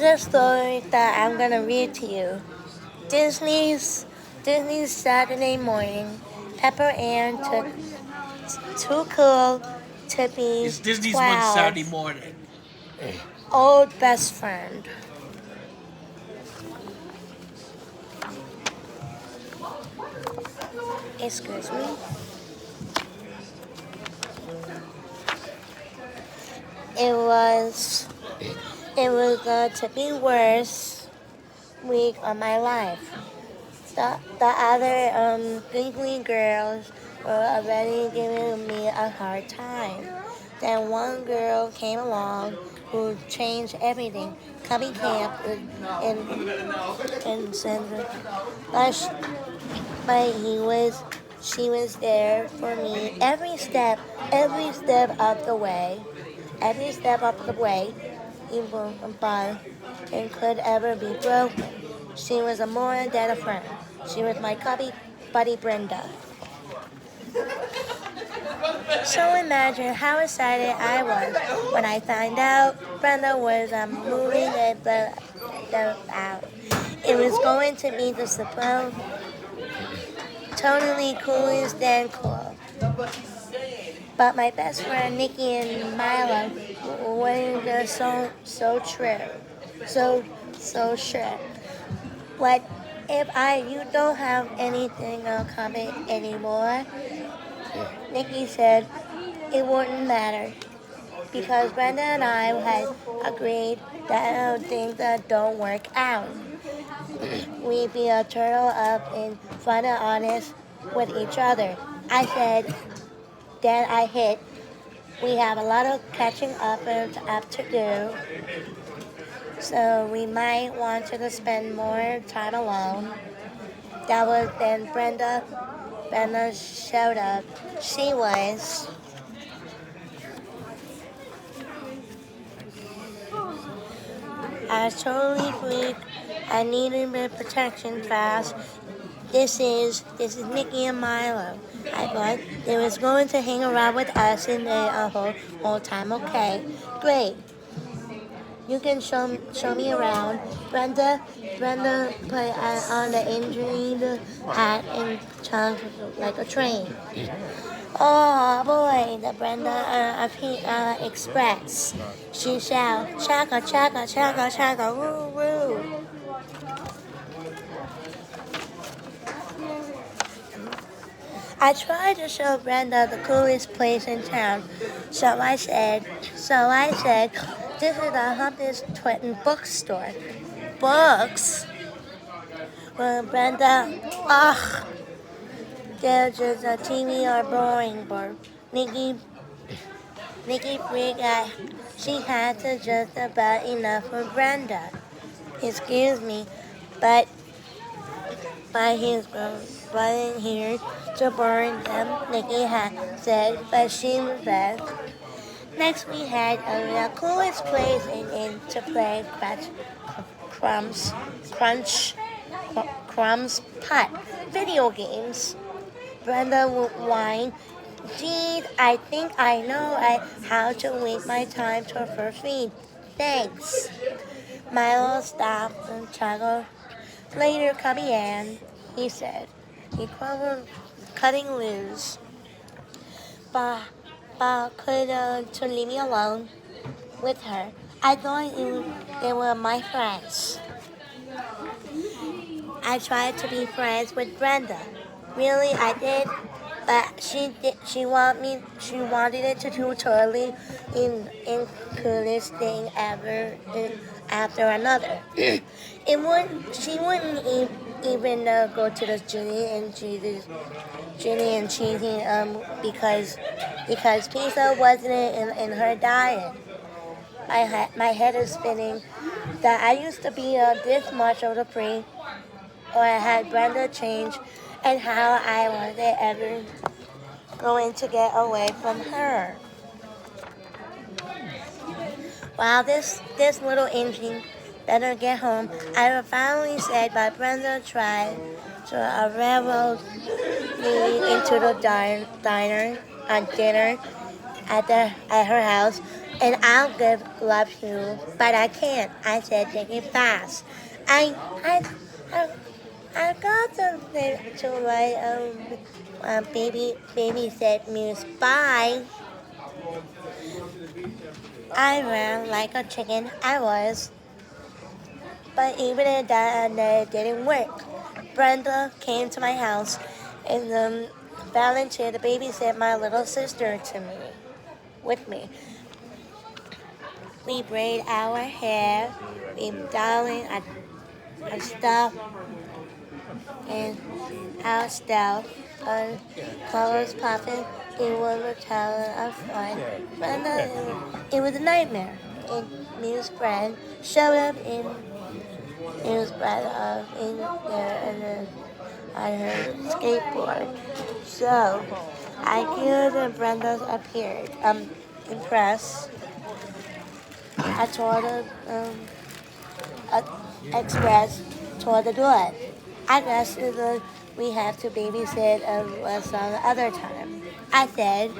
a story that I'm gonna read to you. Disney's Disney's Saturday morning. Pepper Ann took too cool to be It's Disney's one Saturday 12. morning. Old best friend. Excuse me. It was it was to be worst week of my life. The other giggly girls were already giving me a hard time. Then one girl came along who changed everything. Cubby Camp in Sandra. But, but she was there for me every step of the way. Every step of the way, even but it could ever be broken. She was a more than a friend. She was my cubby buddy Brenda. So imagine how excited I was when I found out Brenda was moving the out. It was going to be the suppose totally coolest than cool. But my best friend Nikki and Milo weren't just so true, so sure. What if you don't have anything to comment anymore? Nikki said it wouldn't matter because Brenda and I had agreed that things that don't work out. We'd be a turtle up in front of honest with each other. I said, then I hit. We have a lot of catching up to do, so we might want to spend more time alone. That was then Brenda showed up. She was I was totally freaked. I needed my protection fast. This is Mickey and Milo. I thought they was going to hang around with us in the whole time. Okay, great. You can show me around. Brenda put on the injured hat and chugged like a train. Oh boy, the Brenda Express. She shouted, chugga, chugga, chugga, chugga, woo, woo. I tried to show Brenda the coolest place in town, so I said, this is the Humpty's Twitten bookstore. Books? Well, Brenda, ugh, they're just a TV or boring book. Nikki freaked out. She had to just about enough for Brenda. Excuse me, but by his button here to burn them, Nikki had said, but she was best. Next we had the coolest place in to play crumbs, crunch, crumbs, pot, video games. Brenda whined, geez, I think I know how to waste my time to for free. Thanks. Milo stopped and chuckled. Later, Cubby Ann, he said. He quavered, cutting loose. But could to leave me alone with her. I thought they were my friends. I tried to be friends with Brenda. Really, I did. But she did. She want me. She wanted it to do totally in coolest thing ever. After another, it would. She wouldn't even go to the Ginny and cheesy because pizza wasn't in her diet. My head is spinning. That I used to be this much of a freak, or I had Brenda change, and how I wasn't ever going to get away from her. Wow, this little engine better get home. I finally said, but Brenda tried to railroad me into the dinner at dinner at her house. and I'll give love to you, but I can't. I said, take it fast. I, I, I, I got something to my baby said Muse. Bye. I ran like a chicken. I was, but even if that didn't work. Brenda came to my house and volunteered to babysit my little sister to me, with me. We braid our hair, we darling our stuff and our stuff, clothes popping. It was a talent of fun. Brenda, it was a nightmare. And Mia's friend showed up in Mia's brother in there on her skateboard. So I killed and Brenda appeared. Impressed. I told her express toward the door. I guess we have to babysit some other time. I said,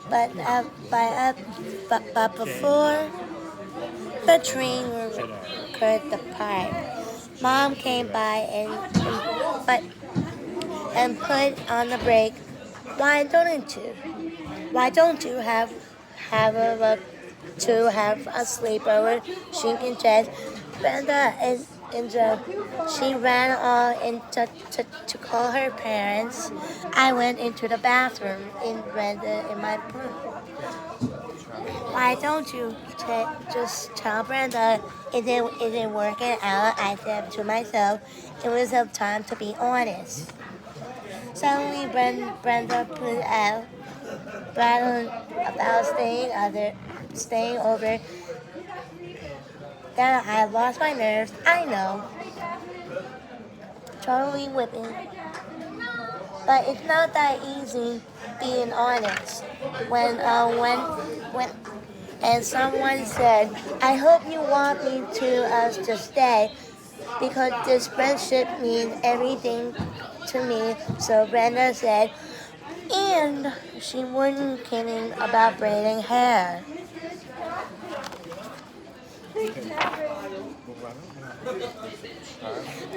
but before the train could depart, Mom came by but and put on the brake. Why don't you? Why don't you have have a sleepover? She can just Brenda and she ran off to call her parents. I went into the bathroom in Brenda in my room. Why don't you just tell Brenda it working out? I said to myself, it was a time to be honest. Suddenly Brenda put out battle about staying over. Then I lost my nerves. I know, totally whipping. But it's not that easy being honest. When and someone said, I hope you want me to us to stay because this friendship means everything to me. So Brenda said, and she wasn't kidding about braiding hair.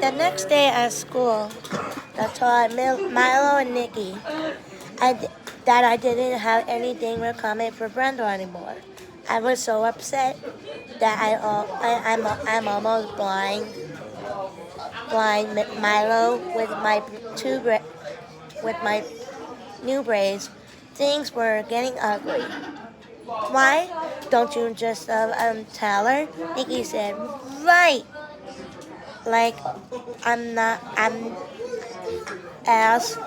The next day at school, I taught Milo and Nikki that I didn't have anything in common for Brenda anymore. I was so upset that I'm almost blind Milo with my new braids. Things were getting ugly. Why don't you just tell her? Nikki said, right. Like I'm asked.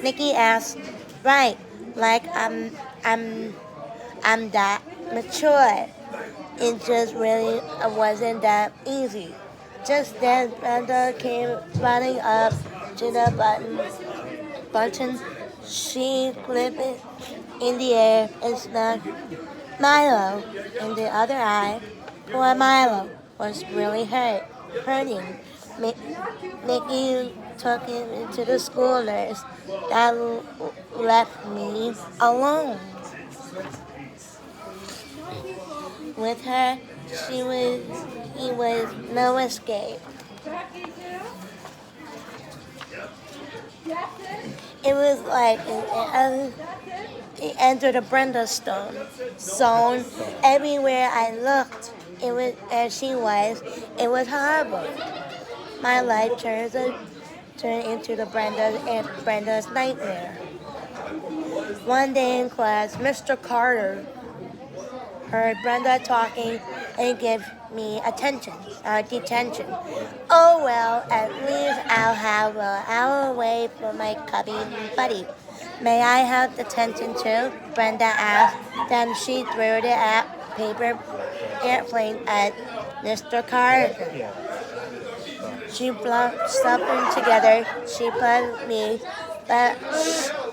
Nikki asked, right. Like I'm that mature. It just really wasn't that easy. Just then, Brenda came running up to the button. She flipped it in the air and smacked Milo in the other eye. Poor Milo was really hurting. Nikki took him into the school nurse. That left me alone. With her, he was no escape. It was like it entered a Brenda zone. Everywhere I looked, it was as she was. It was horrible. My life turned into the Brenda's nightmare. One day in class, Mr. Carter heard Brenda talking and gave me detention. Oh well, at least I'll have an hour away from my cubby buddy. May I have detention too? Brenda asked. Then she threw the paper airplane at Mr. Carter. She blocked something together. She put me, but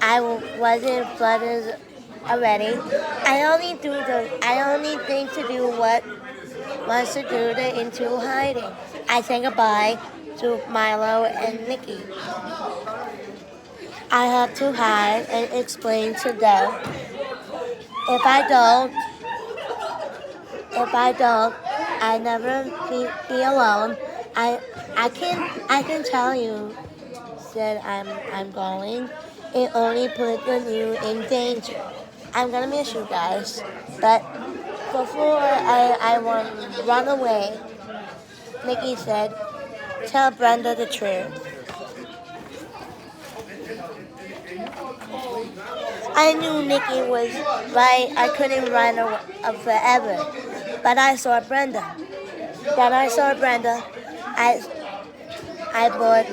I wasn't flooded already. I only think to do what wants to do it into hiding. I said goodbye to Milo and Nikki. I have to hide and explain to them. If I don't, If I don't, I never be alone. I I can tell you that I'm going. It only put you in danger. I'm gonna miss you guys, but before I want to run away, Nikki said, "Tell Brenda the truth." I knew Nikki was right. I couldn't run away forever, but I saw Brenda. Then I saw Brenda. I I both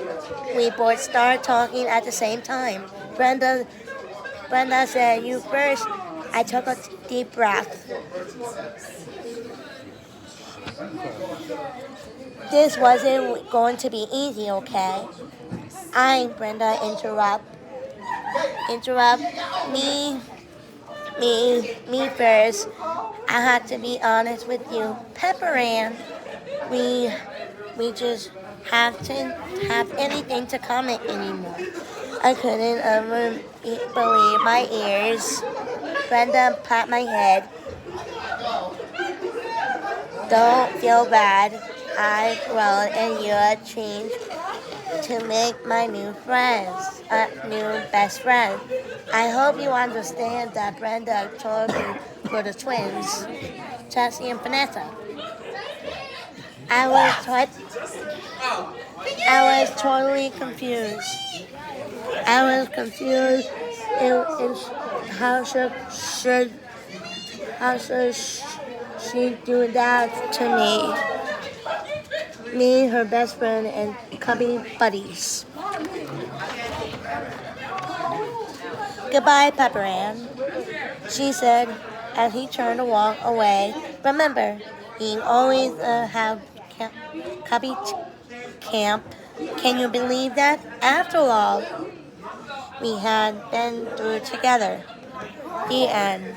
we both started talking at the same time. Brenda said, "You first." I took a deep breath. This wasn't going to be easy, okay? Brenda interrupt me, me first. I had to be honest with you, Pepper Ann. We we just have to have anything to comment anymore. I couldn't believe my ears. Brenda pat my head. Don't feel bad. I grown and you're changed to make my new best friend. I hope you understand that Brenda told me for the twins, Chelsea and Vanessa. I was I was totally confused. I was confused in how should she do that to me? Me, her best friend, and cubby buddies. Goodbye, Pepper Ann, she said as he turned to walk away. Remember, you always have cubby camp. Can you believe that? After all, we had been through together. The end.